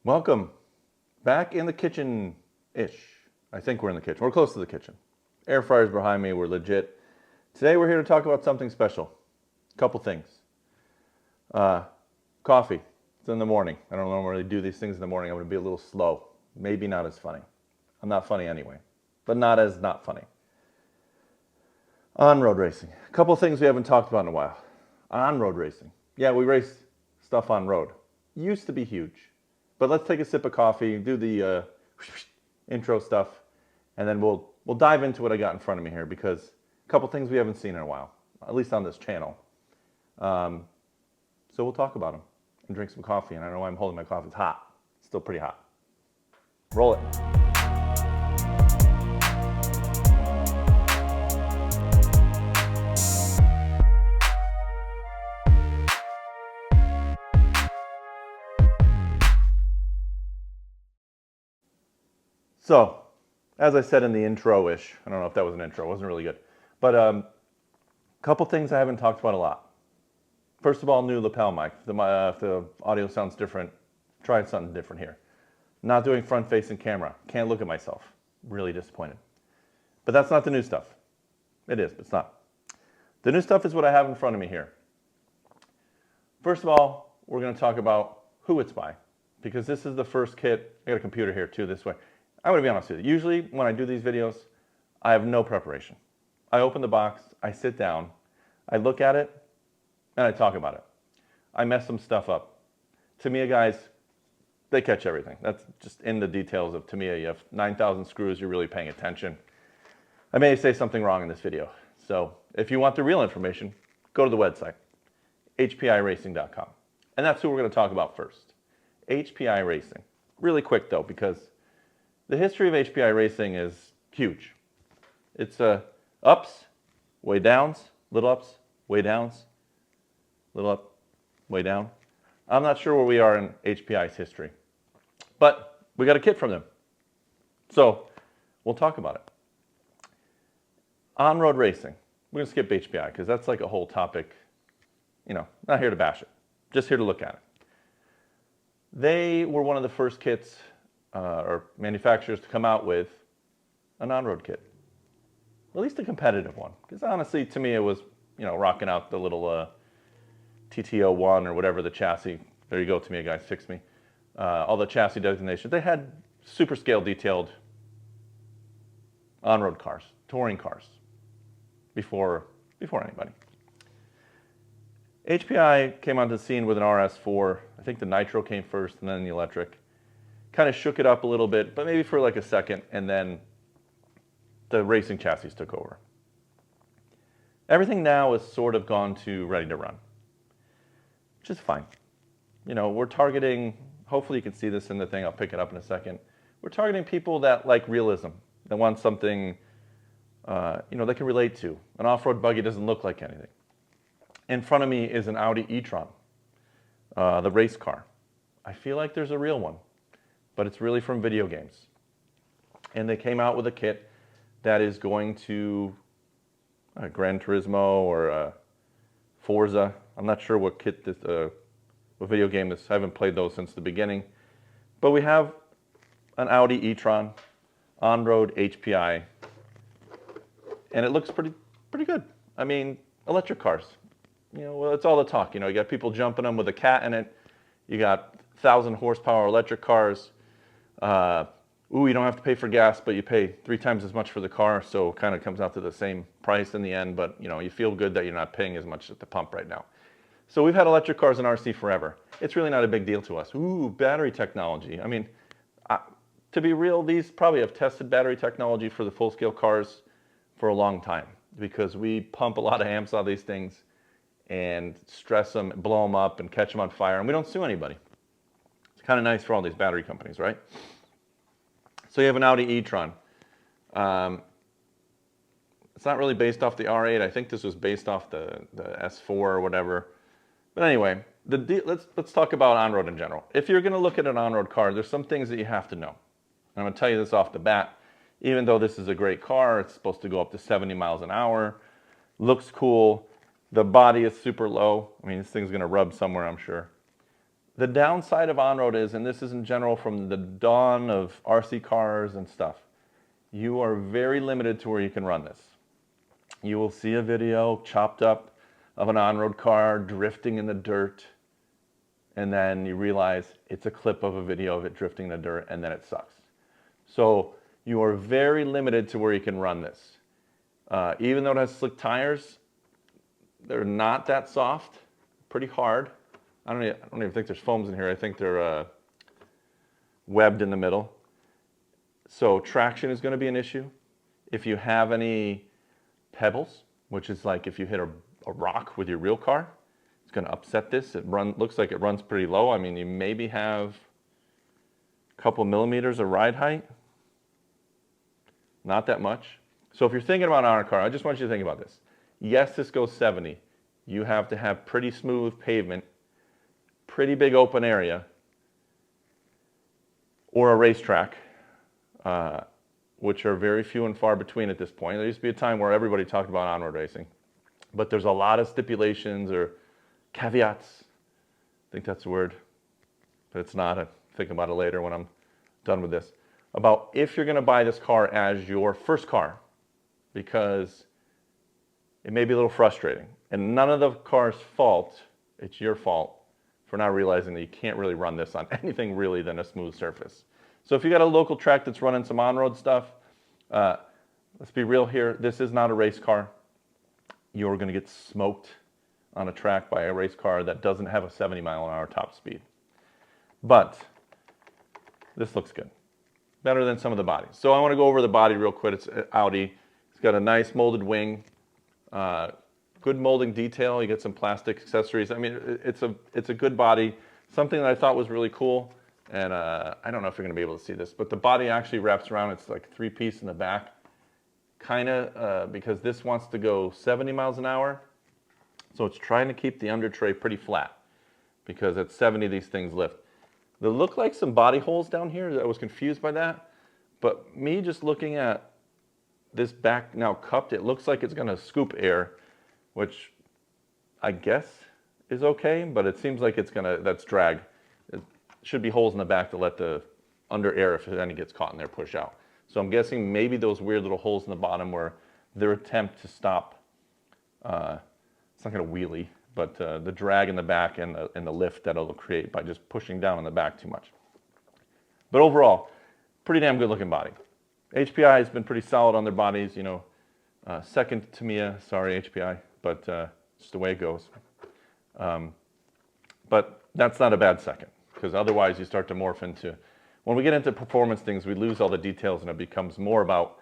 Welcome back in the kitchen-ish. I think we're in the kitchen. We're close to the kitchen. Air fryer's behind me. We're legit. Today we're here to talk about something special. A couple things. Coffee. It's in the morning. I don't normally do these things in the morning. I'm going to be a little slow. Maybe not as funny. I'm not funny anyway, but not funny. On-road racing. A couple things we haven't talked about in a while. On-road racing. Yeah, we race stuff on road. Used to be huge. But let's take a sip of coffee, do the intro stuff, and then we'll dive into what I got in front of me here, because a couple things we haven't seen in a while, at least on this channel. So we'll talk about them and drink some coffee. And I don't know why I'm holding my coffee. It's hot. It's still pretty hot. Roll it. So, as I said in the intro-ish, I don't know if that was an intro, it wasn't really good. But a couple things I haven't talked about a lot. First of all, new lapel mic. If the audio sounds different, try something different here. Not doing front-facing camera. Can't look at myself. Really disappointed. But that's not the new stuff. It is, but it's not. The new stuff is what I have in front of me here. First of all, we're going to talk about who it's by, because this is the first kit. I got a computer here too this way. I'm going to be honest with you. Usually when I do these videos, I have no preparation. I open the box, I sit down, I look at it, and I talk about it. I mess some stuff up. Tamiya guys, they catch everything. That's just in the details of Tamiya. You have 9,000 screws, you're really paying attention. I may say something wrong in this video. So if you want the real information, go to the website, hpiracing.com. And that's who we're going to talk about first. HPI Racing. Really quick though, because the history of HPI Racing is huge. It's ups, way downs, little ups, way downs, little up, way down. I'm not sure where we are in HPI's history, but we got a kit from them. So we'll talk about it. On-road racing. We're going to skip HPI because that's like a whole topic. You know, not here to bash it, just here to look at it. They were one of the first kits or manufacturers to come out with an on-road kit. At least a competitive one. Because honestly, to me, it was, you know, rocking out the little TTO1 or whatever the chassis. There you go, Tamiya guys, fix me. All the chassis designations. They had super scale detailed on-road cars, touring cars, before anybody. HPI came onto the scene with an RS4. I think the nitro came first and then the electric. Kind of shook it up a little bit, but maybe for like a second, and then the racing chassis took over. Everything now is sort of gone to ready to run, which is fine. You know, we're targeting, hopefully you can see this in the thing, I'll pick it up in a second. We're targeting people that like realism, that want something, you know, they can relate to. An off-road buggy doesn't look like anything. In front of me is an Audi e-tron, the race car. I feel like there's a real one, but it's really from video games. And they came out with a kit that is going to Gran Turismo or Forza. I'm not sure what kit this, what video game this. I haven't played those since the beginning. But we have an Audi e-tron, on-road HPI, and it looks pretty good. I mean, electric cars. You know, well, it's all the talk. You know, you got people jumping them with a cat in it. You got 1,000 horsepower electric cars. Ooh, you don't have to pay for gas, but you pay 3 times as much for the car, so it kind of comes out to the same price in the end, but you know, you feel good that you're not paying as much at the pump right now. So we've had electric cars in RC forever. It's really not a big deal to us. Ooh, battery technology. I mean, to be real, these probably have tested battery technology for the full-scale cars for a long time, because we pump a lot of amps out of these things and stress them, blow them up, and catch them on fire, and we don't sue anybody. It's kind of nice for all these battery companies, right? So you have an Audi e-tron. It's not really based off the R8. I think this was based off the S4 or whatever. But anyway, let's talk about on-road in general. If you're going to look at an on-road car, there's some things that you have to know. I'm going to tell you this off the bat. Even though this is a great car, it's supposed to go up to 70 miles an hour. Looks cool. The body is super low. I mean, this thing's going to rub somewhere, I'm sure. The downside of on-road is, and this is in general from the dawn of RC cars and stuff, you are very limited to where you can run this. You will see a video chopped up of an on-road car drifting in the dirt, and then you realize it's a clip of a video of it drifting in the dirt, and then it sucks. So you are very limited to where you can run this. Even though it has slick tires, they're not that soft, pretty hard. I don't even think there's foams in here. I think they're webbed in the middle. So traction is going to be an issue. If you have any pebbles, which is like if you hit a rock with your real car, it's going to upset this. Looks like it runs pretty low. I mean, you maybe have a couple millimeters of ride height. Not that much. So if you're thinking about on a car, I just want you to think about this. Yes, this goes 70. You have to have pretty smooth pavement, pretty big open area, or a racetrack, which are very few and far between at this point. There used to be a time where everybody talked about on-road racing, but there's a lot of stipulations or caveats. I think that's the word, but it's not. I'll think about it later when I'm done with this. About if you're going to buy this car as your first car, because it may be a little frustrating. And none of the car's fault, it's your fault for not realizing that you can't really run this on anything really than a smooth surface. So if you got a local track that's running some on-road stuff, let's be real here, this is not a race car. You're going to get smoked on a track by a race car that doesn't have a 70-mile-an-hour top speed. But this looks good. Better than some of the bodies. So I want to go over the body real quick. It's Audi. It's got a nice molded wing. Good molding detail. You get some plastic accessories. I mean, it's a good body. Something that I thought was really cool, and I don't know if you're going to be able to see this, but the body actually wraps around. It's like 3-piece in the back, kind of because this wants to go 70 miles an hour. So it's trying to keep the under tray pretty flat because at 70 these things lift. There look like some body holes down here. I was confused by that, but me just looking at this back now cupped, it looks like it's going to scoop air, which I guess is okay, but it seems like it's gonna, that's drag. It should be holes in the back to let the under air, if any gets caught in there, push out. So I'm guessing maybe those weird little holes in the bottom were their attempt to stop, it's not gonna wheelie, but the drag in the back and the lift that it'll create by just pushing down on the back too much. But overall, pretty damn good looking body. HPI has been pretty solid on their bodies, you know, second to Mia, sorry HPI, but it's the way it goes. But that's not a bad second, because otherwise you start to morph into, when we get into performance things, we lose all the details and it becomes more about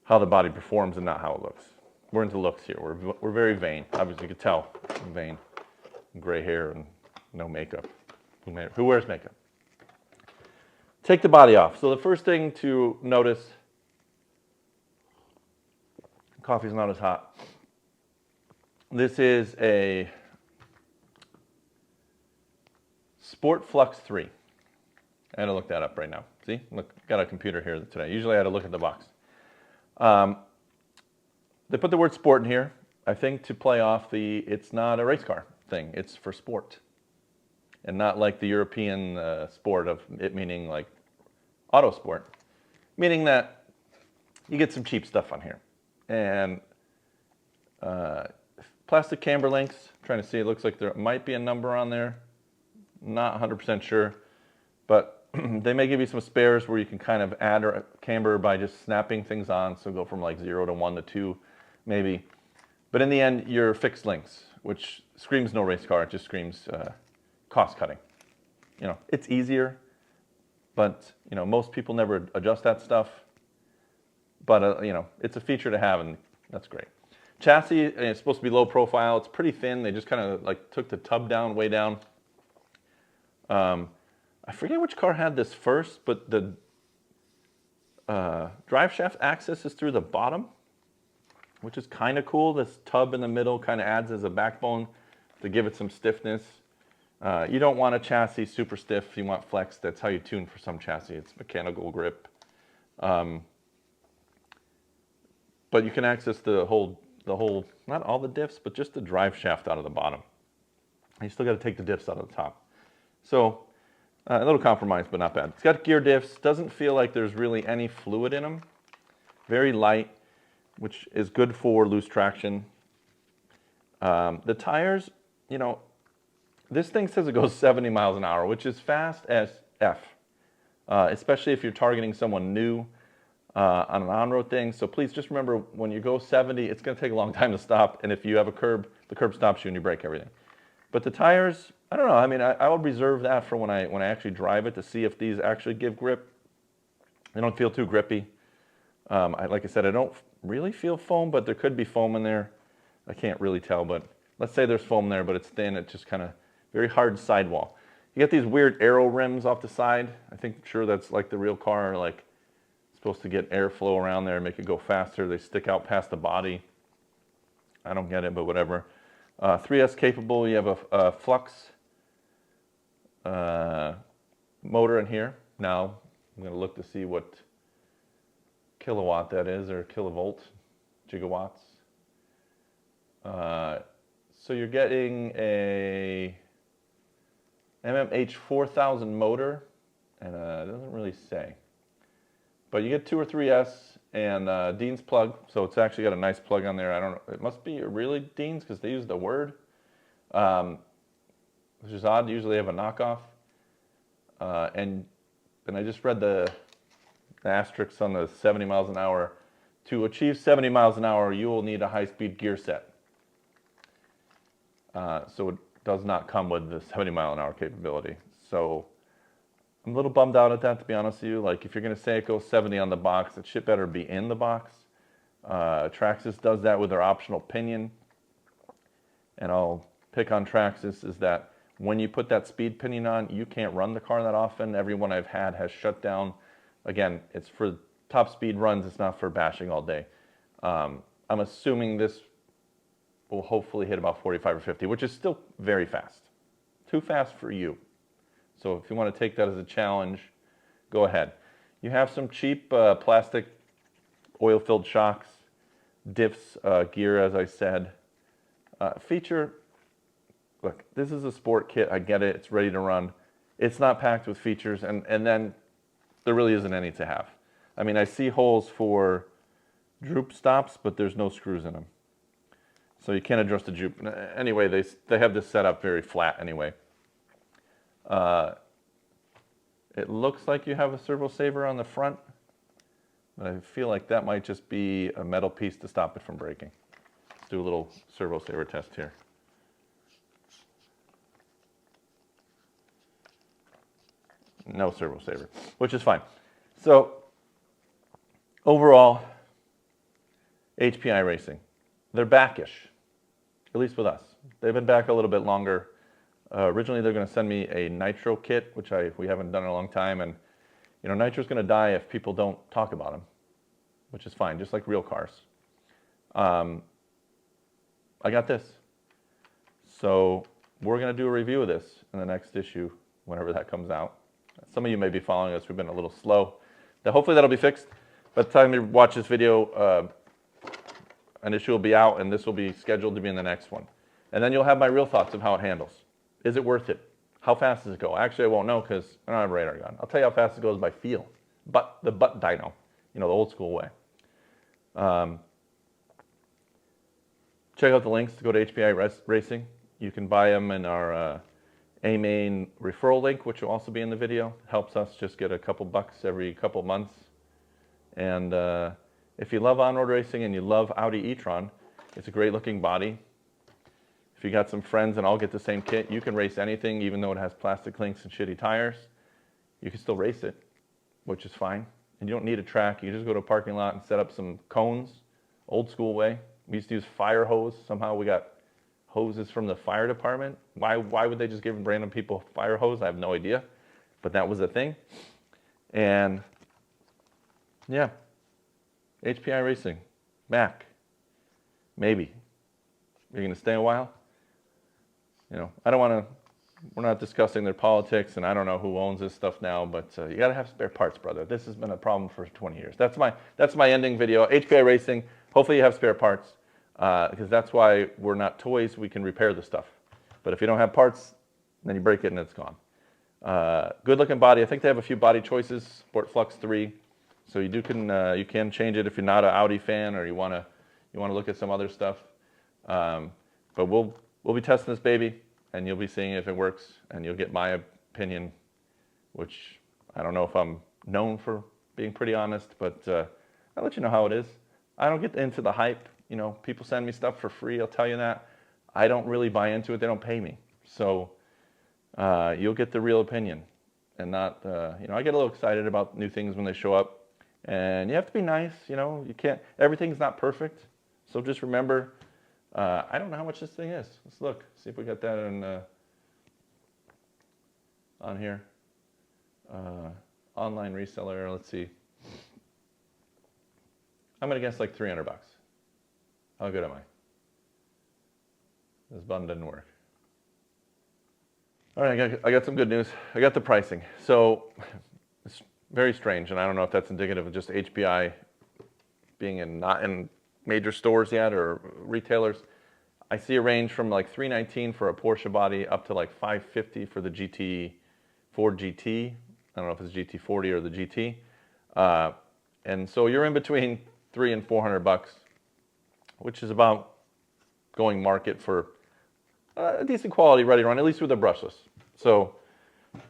how the body performs and not how it looks. We're into looks here. We're very vain. Obviously you could tell I'm vain. Gray hair and no makeup. Who wears makeup? Take the body off. So the first thing to notice, coffee's not as hot. This is a Sport Flux 3. I had to look that up right now. See, look, got a computer here today. Usually I had to look at the box. They put the word sport in here, I think to play off the, it's not a race car thing, it's for sport. And not like the European sport of it meaning like auto sport. Meaning that you get some cheap stuff on here. And plastic camber links, trying to see, it looks like there might be a number on there. Not 100% sure, but they may give you some spares where you can kind of add a camber by just snapping things on, so go from like 0 to 1 to 2 maybe. But in the end, you're fixed links, which screams no race car, it just screams cost cutting. You know, it's easier, but you know, most people never adjust that stuff. But you know, it's a feature to have, and that's great. Chassis is supposed to be low profile. It's pretty thin. They just kind of like took the tub down, way down. I forget which car had this first, but the drive shaft axis is through the bottom, which is kind of cool. This tub in the middle kind of adds as a backbone to give it some stiffness. You don't want a chassis super stiff. You want flex. That's how you tune for some chassis. It's mechanical grip. But you can access the whole, not all the diffs, but just the drive shaft out of the bottom. You still got to take the diffs out of the top. So a little compromise, but not bad. It's got gear diffs. Doesn't feel like there's really any fluid in them. Very light, which is good for loose traction. The tires, you know, this thing says it goes 70 miles an hour, which is fast as F, especially if you're targeting someone new on an on-road thing. So please just remember, when you go 70, it's going to take a long time to stop. And if you have a curb, the curb stops you and you break everything. But the tires, I don't know. I mean, I would reserve that for when I actually drive it to see if these actually give grip. They don't feel too grippy. Like I said, I don't really feel foam, but there could be foam in there. I can't really tell, but let's say there's foam there, but it's thin. It's just kind of very hard sidewall. You get these weird aero rims off the side. I think, sure, that's like the real car, like supposed to get airflow around there and make it go faster. They stick out past the body. I don't get it, but whatever. 3S capable. You have a Flux motor in here. Now I'm going to look to see what kilowatt that is, or kilovolt, gigawatts. So you're getting a MMH 4000 motor, and it doesn't really say. But you get 2 or 3S and Dean's plug, so it's actually got a nice plug on there. I don't know, it must be really Dean's because they use the word, which is odd. Usually they have a knockoff. And I just read the asterisks on the 70 miles an hour. To achieve 70 miles an hour, you will need a high-speed gear set. So it does not come with the 70 mile an hour capability. So I'm a little bummed out at that, to be honest with you. Like, if you're going to say it goes 70 on the box, it should better be in the box. Traxxas does that with their optional pinion. And I'll pick on Traxxas is that when you put that speed pinion on, you can't run the car that often. Everyone I've had has shut down. Again, it's for top speed runs. It's not for bashing all day. I'm assuming this will hopefully hit about 45 or 50, which is still very fast. Too fast for you. So if you want to take that as a challenge, go ahead. You have some cheap plastic oil-filled shocks, diffs, gear, as I said. Feature, look, this is a sport kit. I get it. It's ready to run. It's not packed with features, and then there really isn't any to have. I mean, I see holes for droop stops, but there's no screws in them. So you can't adjust the droop. Anyway, they have this set up very flat anyway. It looks like you have a servo saver on the front, but I feel like that might just be a metal piece to stop it from breaking. Let's do a little servo saver test here. No servo saver, which is fine. So overall, HPI Racing, they're backish, at least with us. They've been back a little bit longer. Originally, they're going to send me a nitro kit, which we haven't done in a long time. And, you know, nitro's going to die if people don't talk about them, which is fine, just like real cars. I got this. So we're going to do a review of this in the next issue, whenever that comes out. Some of you may be following us. We've been a little slow. Hopefully that'll be fixed. By the time you watch this video, an issue will be out, and this will be scheduled to be in the next one. And then you'll have my real thoughts of how it handles. Is it worth it? How fast does it go? Actually, I won't know because I don't have a radar gun. I'll tell you how fast it goes by feel. The butt dyno, you know, the old school way. Check out the links to go to HPI Racing. You can buy them in our A-Main referral link, which will also be in the video. It helps us just get a couple bucks every couple months. And if you love on-road racing and you love Audi e-tron, it's a great looking body. If you got some friends and all get the same kit, you can race anything, even though it has plastic links and shitty tires. You can still race it, which is fine. And you don't need a track. You just go to a parking lot and set up some cones, old school way. We used to use fire hose. Somehow we got hoses from the fire department. Why would they just give random people fire hose? I have no idea. But that was a thing. And yeah, HPI Racing, Mac, maybe. You're going to stay a while? You know, I don't want to, we're not discussing their politics, and I don't know who owns this stuff now, but you got to have spare parts, brother. This has been a problem for 20 years. That's my ending video. HPI Racing, hopefully you have spare parts, because that's why we're not toys. We can repair the stuff. But if you don't have parts, then you break it and it's gone. Good looking body. I think they have a few body choices. Sport Flux 3. So you can change it if you're not an Audi fan or you want to look at some other stuff. But we'll be testing this baby, and you'll be seeing if it works, and you'll get my opinion, which I don't know if I'm known for being pretty honest, but I'll let you know how it is. I don't get into the hype. You know, people send me stuff for free. I'll tell you that. I don't really buy into it. They don't pay me, so you'll get the real opinion, and not. You know, I get a little excited about new things when they show up. And you have to be nice, you know, you can't, everything's not perfect. So just remember, I don't know how much this thing is. Let's look, see if we got that in, on here. Online reseller, let's see. I'm gonna guess like 300 bucks. How good am I? This button didn't work. All right, I got some good news. I got the pricing. So, it's very strange, and I don't know if that's indicative of just HPI being not in major stores yet or retailers. I see a range from like $319 for a Porsche body up to like $550 for the GT, Ford GT. I don't know if it's GT40 or the GT. And so you're in between $300 and $400, which is about going market for a decent quality ready to run, at least with a brushless. So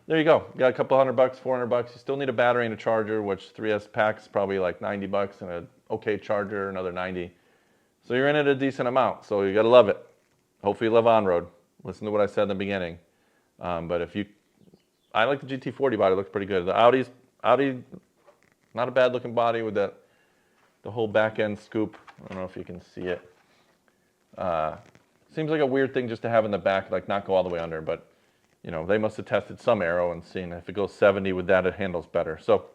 there you go. You got a couple $100, $400. You still need a battery and a charger, which 3S packs probably like $90, and an okay charger, another 90. So you're in at a decent amount. So you got to love it. Hopefully you love on-road. Listen to what I said in the beginning. But if you, I like the GT40 body. It looks pretty good. The Audi, not a bad looking body with that, the whole back end scoop. I don't know if you can see it. Seems like a weird thing just to have in the back, like not go all the way under, but you know, they must have tested some aero and seen if it goes 70 with that, it handles better. So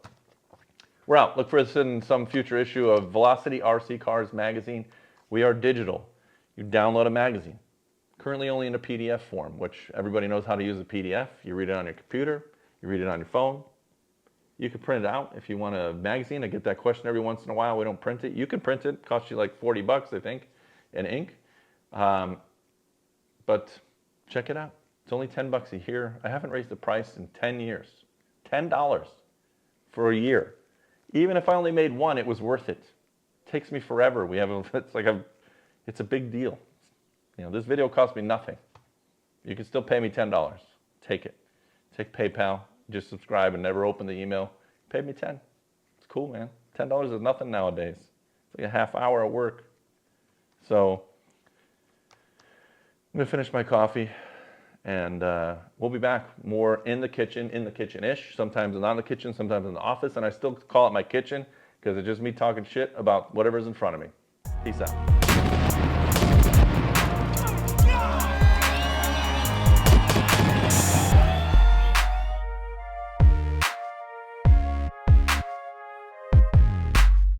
we're out. Look for us in some future issue of Velocity RC Cars magazine. We are digital. You download a magazine. Currently only in a PDF form, which everybody knows how to use a PDF. You read it on your computer. You read it on your phone. You can print it out if you want a magazine. I get that question every once in a while. We don't print it. You can print it. It costs you like $40, I think, in ink. But check it out. It's only $10 a year. I haven't raised the price in 10 years. $10 for a year. Even if I only made one, it was worth it. It takes me forever. It's a big deal. You know, this video cost me nothing. You can still pay me $10. Take it. Take PayPal. Just subscribe and never open the email. Pay me 10. It's cool, man. $10 is nothing nowadays. It's like a half hour of work. So I'm gonna finish my coffee, and we'll be back more in the kitchen-ish. Sometimes not in the kitchen, sometimes in the office, and I still call it my kitchen because it's just me talking shit about whatever's in front of me. Peace out.